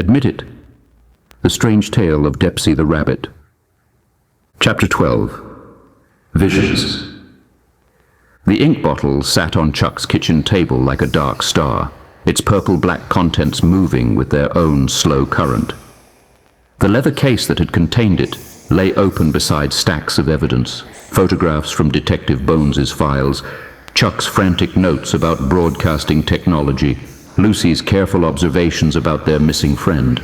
Admit it. The Strange Tale of Depsey the Rabbit. Chapter 12. Visions. The ink bottle sat on Chuck's kitchen table like a dark star, its purple-black contents moving with their own slow current. The leather case that had contained it lay open beside stacks of evidence, photographs from Detective Bones's files, Chuck's frantic notes about broadcasting technology, Lucy's careful observations about their missing friend.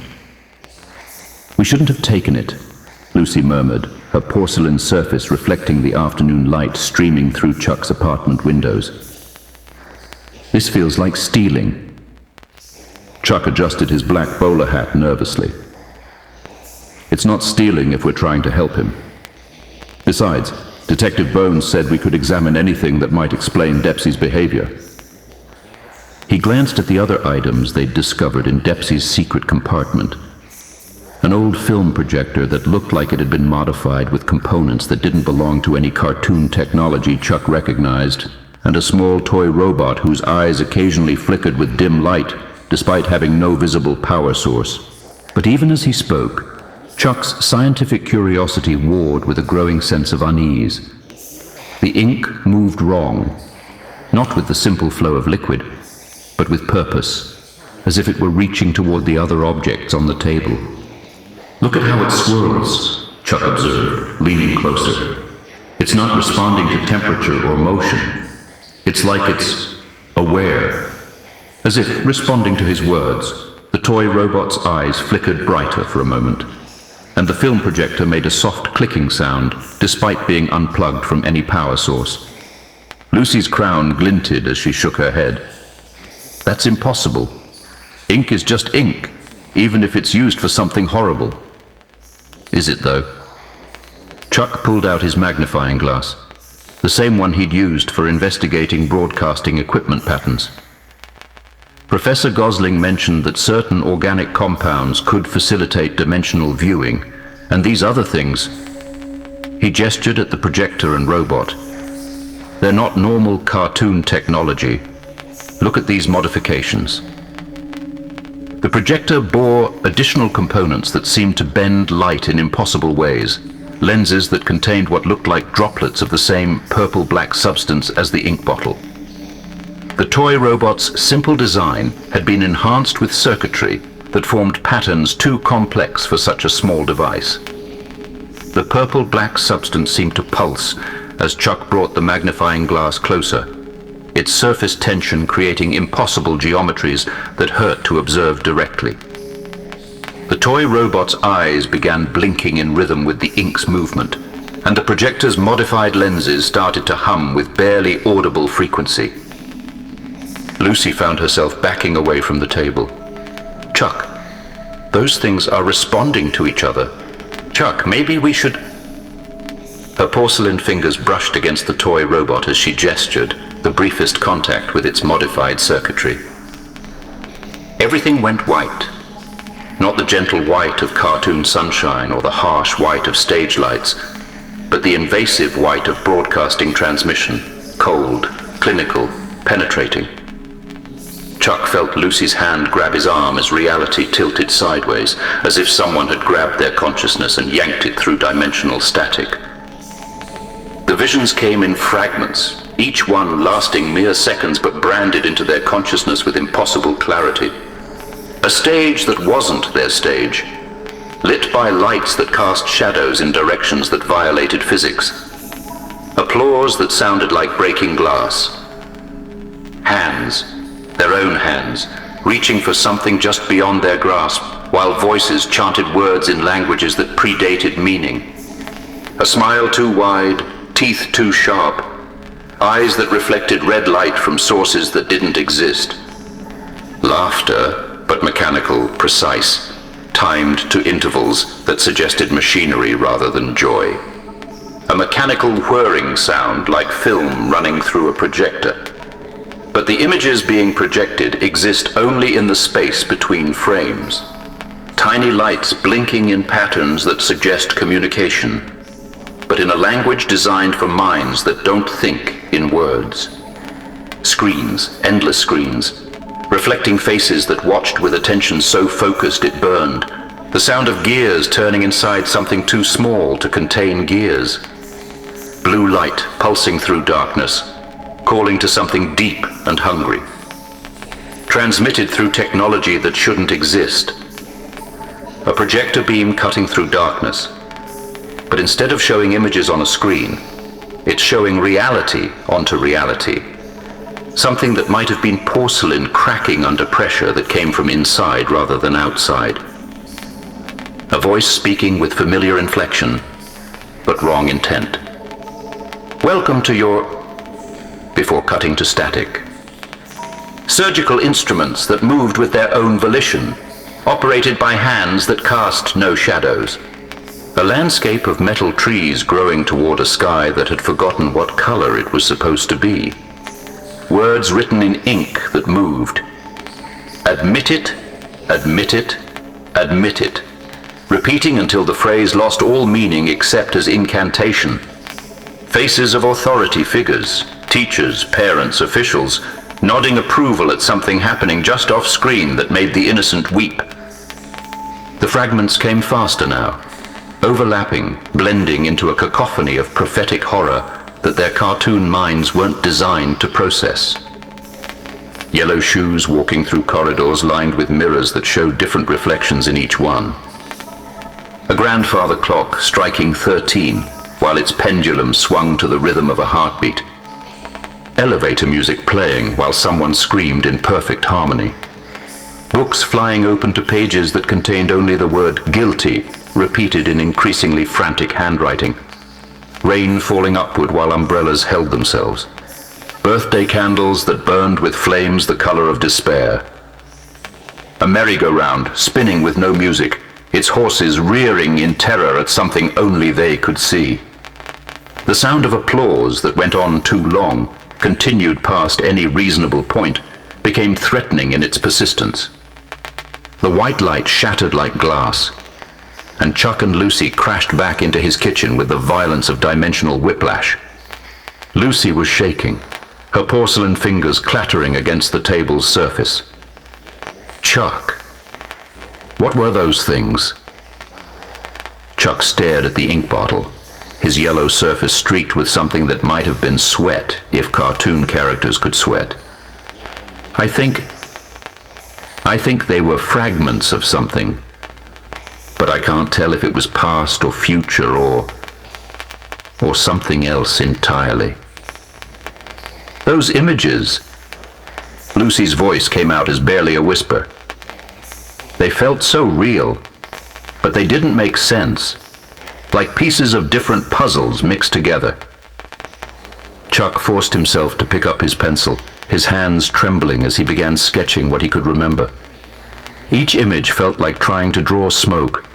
"We shouldn't have taken it," Lucy murmured, her porcelain surface reflecting the afternoon light streaming through Chuck's apartment windows. "This feels like stealing." Chuck adjusted his black bowler hat nervously. "It's not stealing if we're trying to help him. Besides, Detective Bones said we could examine anything that might explain Depsey's behavior." He glanced at the other items they'd discovered in Depsey's secret compartment. An old film projector that looked like it had been modified with components that didn't belong to any cartoon technology Chuck recognized, and a small toy robot whose eyes occasionally flickered with dim light, despite having no visible power source. But even as he spoke, Chuck's scientific curiosity warred with a growing sense of unease. The ink moved wrong, not with the simple flow of liquid, but with purpose, as if it were reaching toward the other objects on the table. "Look at how it swirls," Chuck observed, leaning closer. "It's not responding to temperature or motion. It's like it's aware." As if responding to his words, the toy robot's eyes flickered brighter for a moment, and the film projector made a soft clicking sound, despite being unplugged from any power source. Lucy's crown glinted as she shook her head. "That's impossible. Ink is just ink, even if it's used for something horrible." "Is it, though?" Chuck pulled out his magnifying glass, the same one he'd used for investigating broadcasting equipment patterns. Professor Gosling mentioned that certain organic compounds could facilitate dimensional viewing, and these other things. He gestured at the projector and robot. "They're not normal cartoon technology. Look at these modifications." The projector bore additional components that seemed to bend light in impossible ways, lenses that contained what looked like droplets of the same purple-black substance as the ink bottle. The toy robot's simple design had been enhanced with circuitry that formed patterns too complex for such a small device. The purple-black substance seemed to pulse as Chuck brought the magnifying glass closer, its surface tension creating impossible geometries that hurt to observe directly. The toy robot's eyes began blinking in rhythm with the ink's movement, and the projector's modified lenses started to hum with barely audible frequency. Lucy found herself backing away from the table. "Chuck, those things are responding to each other. Chuck, maybe we should..." Her porcelain fingers brushed against the toy robot as she gestured, the briefest contact with its modified circuitry. Everything went white. Not the gentle white of cartoon sunshine or the harsh white of stage lights, but the invasive white of broadcasting transmission, cold, clinical, penetrating. Chuck felt Lucy's hand grab his arm as reality tilted sideways, as if someone had grabbed their consciousness and yanked it through dimensional static. The visions came in fragments, each one lasting mere seconds but branded into their consciousness with impossible clarity. A stage that wasn't their stage, lit by lights that cast shadows in directions that violated physics. Applause that sounded like breaking glass. Hands, their own hands, reaching for something just beyond their grasp, while voices chanted words in languages that predated meaning. A smile too wide, teeth too sharp, eyes that reflected red light from sources that didn't exist. Laughter, but mechanical, precise, timed to intervals that suggested machinery rather than joy. A mechanical whirring sound like film running through a projector. But the images being projected exist only in the space between frames. Tiny lights blinking in patterns that suggest communication, but in a language designed for minds that don't think in words. Screens, endless screens, reflecting faces that watched with attention so focused it burned. The sound of gears turning inside something too small to contain gears. Blue light pulsing through darkness, calling to something deep and hungry. Transmitted through technology that shouldn't exist. A projector beam cutting through darkness. But instead of showing images on a screen, it's showing reality onto reality. Something that might have been porcelain cracking under pressure that came from inside rather than outside. A voice speaking with familiar inflection, but wrong intent. Welcome to your... before cutting to static. Surgical instruments that moved with their own volition, operated by hands that cast no shadows. A landscape of metal trees growing toward a sky that had forgotten what color it was supposed to be. Words written in ink that moved. Admit it, admit it, admit it. Repeating until the phrase lost all meaning except as incantation. Faces of authority figures, teachers, parents, officials, nodding approval at something happening just off screen that made the innocent weep. The fragments came faster now, overlapping, blending into a cacophony of prophetic horror that their cartoon minds weren't designed to process. Yellow shoes walking through corridors lined with mirrors that showed different reflections in each one. A grandfather clock striking 13 while its pendulum swung to the rhythm of a heartbeat. Elevator music playing while someone screamed in perfect harmony. Books flying open to pages that contained only the word guilty, repeated in increasingly frantic handwriting. Rain falling upward while umbrellas held themselves. Birthday candles that burned with flames the color of despair. A merry-go-round spinning with no music, its horses rearing in terror at something only they could see. The sound of applause that went on too long, continued past any reasonable point, became threatening in its persistence. The white light shattered like glass, and Chuck and Lucy crashed back into his kitchen with the violence of dimensional whiplash. Lucy was shaking, her porcelain fingers clattering against the table's surface. Chuck. What were those things? Chuck stared at the ink bottle, his yellow surface streaked with something that might have been sweat if cartoon characters could sweat. I think they were fragments of something, but I can't tell if it was past or future or something else entirely. Those images, Lucy's voice came out as barely a whisper. They felt so real, but they didn't make sense, like pieces of different puzzles mixed together. Chuck forced himself to pick up his pencil, his hands trembling as he began sketching what he could remember. Each image felt like trying to draw smoke.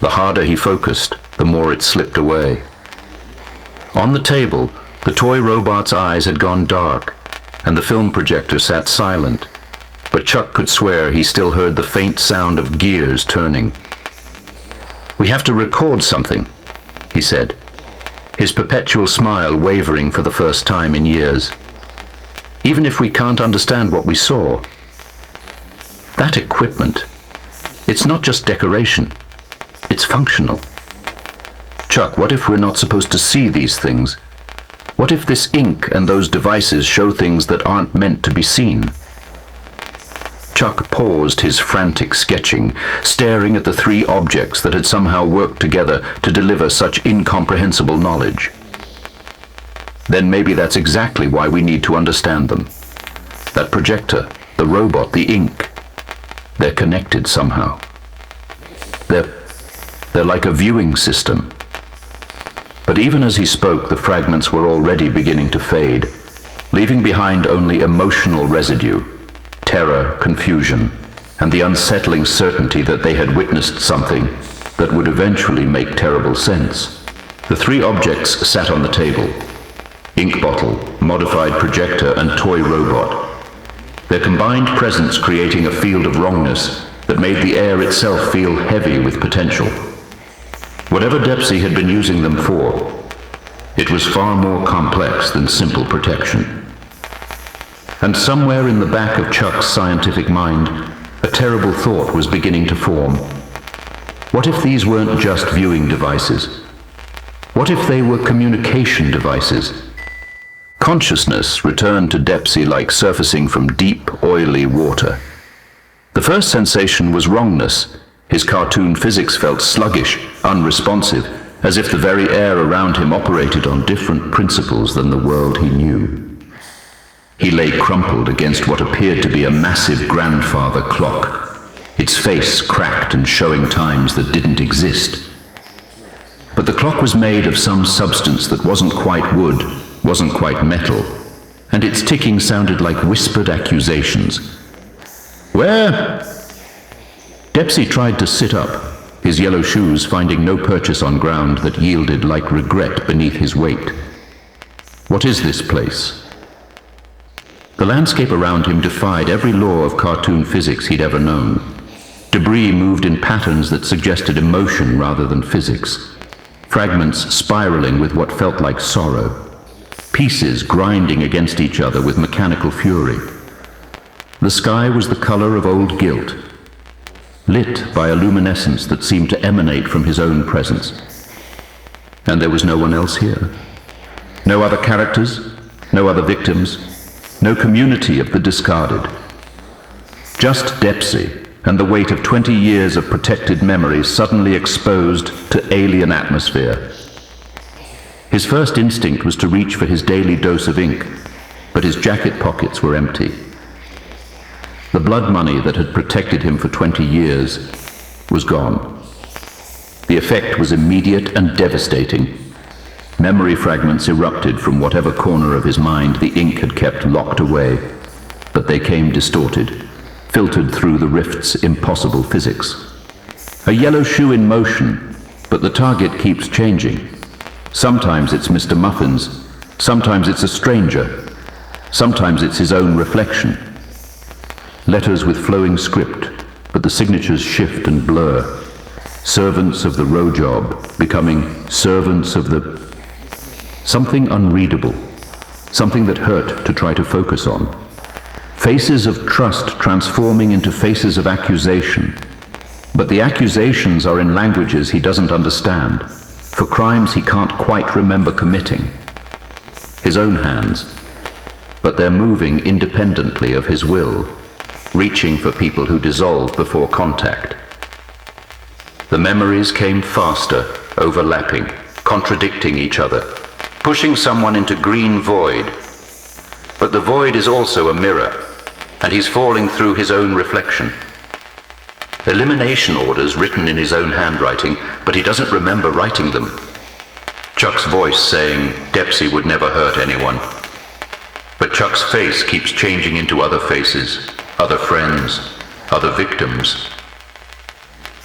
The harder he focused, the more it slipped away. On the table, the toy robot's eyes had gone dark, and the film projector sat silent, but Chuck could swear he still heard the faint sound of gears turning. "We have to record something," he said, his perpetual smile wavering for the first time in years. "Even if we can't understand what we saw. That equipment, it's not just decoration, it's functional. Chuck, what if we're not supposed to see these things? What if this ink and those devices show things that aren't meant to be seen?" Chuck paused his frantic sketching, staring at the three objects that had somehow worked together to deliver such incomprehensible knowledge. Then maybe that's exactly why we need to understand them. That projector, the robot, the ink, they're connected somehow. They're like a viewing system. But even as he spoke, the fragments were already beginning to fade, leaving behind only emotional residue. Terror, confusion, and the unsettling certainty that they had witnessed something that would eventually make terrible sense. The three objects sat on the table: ink bottle, modified projector, and toy robot. Their combined presence creating a field of wrongness that made the air itself feel heavy with potential. Whatever Depsey had been using them for, it was far more complex than simple protection. And somewhere in the back of Chuck's scientific mind, a terrible thought was beginning to form. What if these weren't just viewing devices? What if they were communication devices? Consciousness returned to Depsey like surfacing from deep, oily water. The first sensation was wrongness. His cartoon physics felt sluggish, unresponsive, as if the very air around him operated on different principles than the world he knew. He lay crumpled against what appeared to be a massive grandfather clock, its face cracked and showing times that didn't exist. But the clock was made of some substance that wasn't quite wood, wasn't quite metal, and its ticking sounded like whispered accusations. Where? Depsey tried to sit up, his yellow shoes finding no purchase on ground that yielded like regret beneath his weight. What is this place? The landscape around him defied every law of cartoon physics he'd ever known. Debris moved in patterns that suggested emotion rather than physics. Fragments spiraling with what felt like sorrow. Pieces grinding against each other with mechanical fury. The sky was the color of old guilt, lit by a luminescence that seemed to emanate from his own presence. And there was no one else here. No other characters, no other victims, no community of the discarded. Just Depsey and the weight of 20 years of protected memories suddenly exposed to alien atmosphere. His first instinct was to reach for his daily dose of ink, but his jacket pockets were empty. The blood money that had protected him for 20 years was gone. The effect was immediate and devastating. Memory fragments erupted from whatever corner of his mind the ink had kept locked away, but they came distorted, filtered through the rift's impossible physics. A yellow shoe in motion, but the target keeps changing. Sometimes it's Mr. Muffins, sometimes it's a stranger, sometimes it's his own reflection. Letters with flowing script, but the signatures shift and blur. Servants of the row job becoming servants of the... Something unreadable, something that hurt to try to focus on. Faces of trust transforming into faces of accusation. But the accusations are in languages he doesn't understand, for crimes he can't quite remember committing. His own hands, but they're moving independently of his will, reaching for people who dissolve before contact. The memories came faster, overlapping, contradicting each other, pushing someone into green void. But the void is also a mirror, and he's falling through his own reflection. Elimination orders written in his own handwriting, but he doesn't remember writing them. Chuck's voice saying Depsey would never hurt anyone. But Chuck's face keeps changing into other faces, other friends, other victims.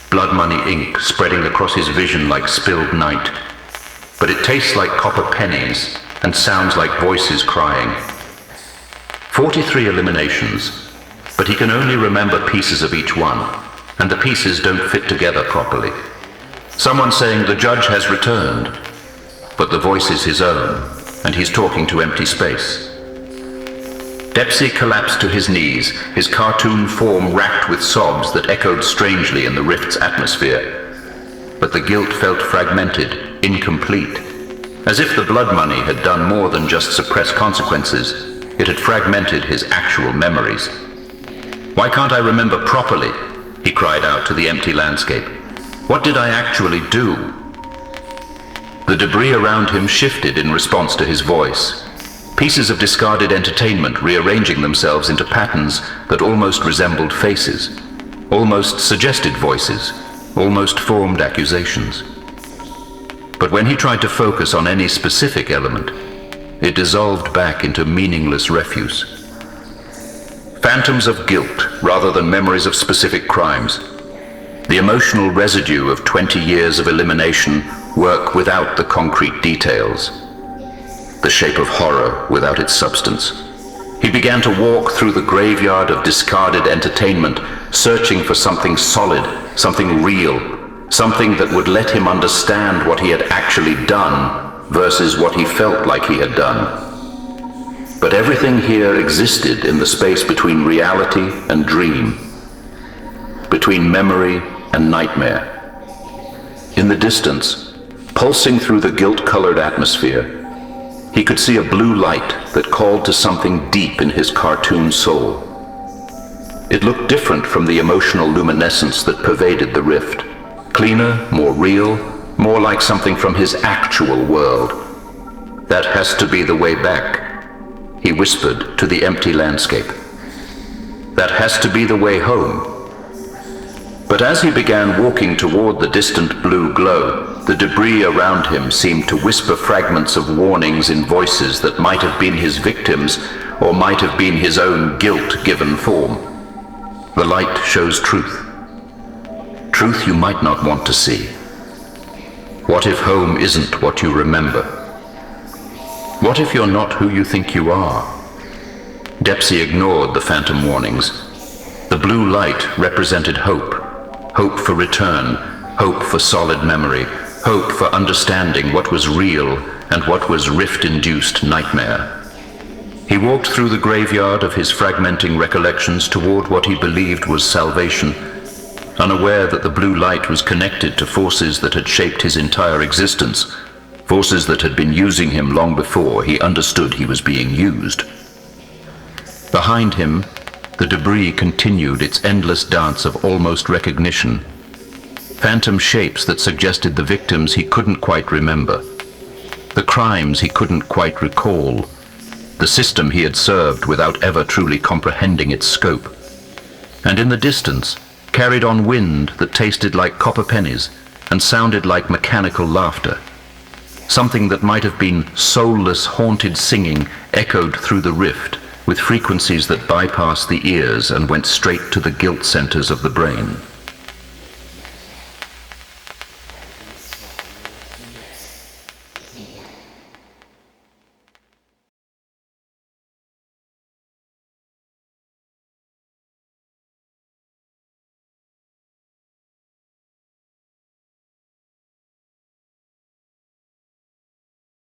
Blood money ink spreading across his vision like spilled night. But it tastes like copper pennies and sounds like voices crying. 43 eliminations, but he can only remember pieces of each one, and the pieces don't fit together properly. Someone saying the judge has returned, but the voice is his own, and he's talking to empty space. Depsey collapsed to his knees, his cartoon form racked with sobs that echoed strangely in the rift's atmosphere. But the guilt felt fragmented, incomplete. As if the blood money had done more than just suppress consequences, it had fragmented his actual memories. Why can't I remember properly? He cried out to the empty landscape. What did I actually do? The debris around him shifted in response to his voice. Pieces of discarded entertainment rearranging themselves into patterns that almost resembled faces, almost suggested voices, almost formed accusations. But when he tried to focus on any specific element, it dissolved back into meaningless refuse. Phantoms of guilt rather than memories of specific crimes. The emotional residue of 20 years of elimination work without the concrete details. The shape of horror without its substance. He began to walk through the graveyard of discarded entertainment, searching for something solid, something real, something that would let him understand what he had actually done versus what he felt like he had done. But everything here existed in the space between reality and dream, between memory and nightmare. In the distance, pulsing through the guilt-colored atmosphere, he could see a blue light that called to something deep in his cartoon soul. It looked different from the emotional luminescence that pervaded the rift. Cleaner, more real, more like something from his actual world. That has to be the way back, he whispered to the empty landscape. That has to be the way home. But as he began walking toward the distant blue glow, the debris around him seemed to whisper fragments of warnings in voices that might have been his victims or might have been his own guilt given form. The light shows truth. Truth you might not want to see. What if home isn't what you remember? What if you're not who you think you are? Depsey ignored the phantom warnings. The blue light represented hope. Hope for return, hope for solid memory, hope for understanding what was real and what was rift-induced nightmare. He walked through the graveyard of his fragmenting recollections toward what he believed was salvation, unaware that the blue light was connected to forces that had shaped his entire existence, forces that had been using him long before he understood he was being used. Behind him, the debris continued its endless dance of almost recognition. Phantom shapes that suggested the victims he couldn't quite remember, the crimes he couldn't quite recall, the system he had served without ever truly comprehending its scope. And in the distance, carried on wind that tasted like copper pennies and sounded like mechanical laughter. Something that might have been soulless, haunted singing echoed through the rift, with frequencies that bypassed the ears and went straight to the guilt centers of the brain.